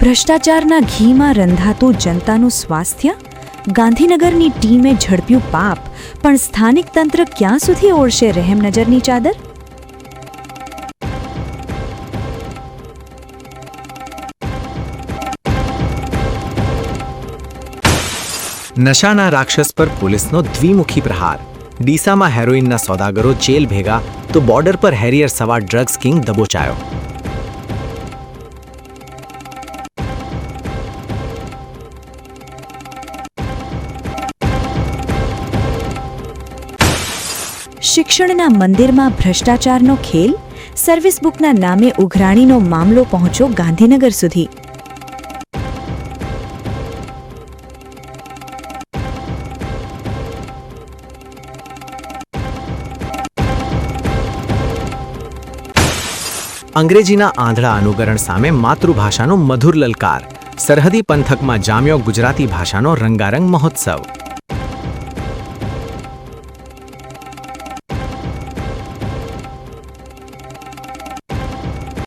ભ્રષ્ટાચારના ઘીમાં રંધાતું જનતાનું સ્વાસ્થ્ય? ગાંધીનગરની ટીમે ઝડપ્યું પાપ, પણ સ્થાનિક તંત્ર ક્યાં સુધી ઓળશે રહેમ નજરની ચાદર? નશાના રાક્ષસ પર પોલીસનો દ્વિમુખી પ્રહાર. ડીસામાં હેરોઇનના સોદાગરો જેલ ભેગા તો બોર્ડર પર હેરિયર સવાર ડ્રગ્સ કિંગ દબોચાયો. શિક્ષણના મંદિરમાં ભ્રષ્ટાચારનો ખેલ? સર્વિસ બુકના નામે ઉઘરાણીનો મામલો પહોંચ્યો ગાંધીનગર સુધી. અંગ્રેજીના આંધળા અનુકરણ સામે માતૃભાષાનો મધુર લલકાર. સરહદી પંથકમાં જામ્યો ગુજરાતી ભાષાનો રંગારંગ મહોત્સવ.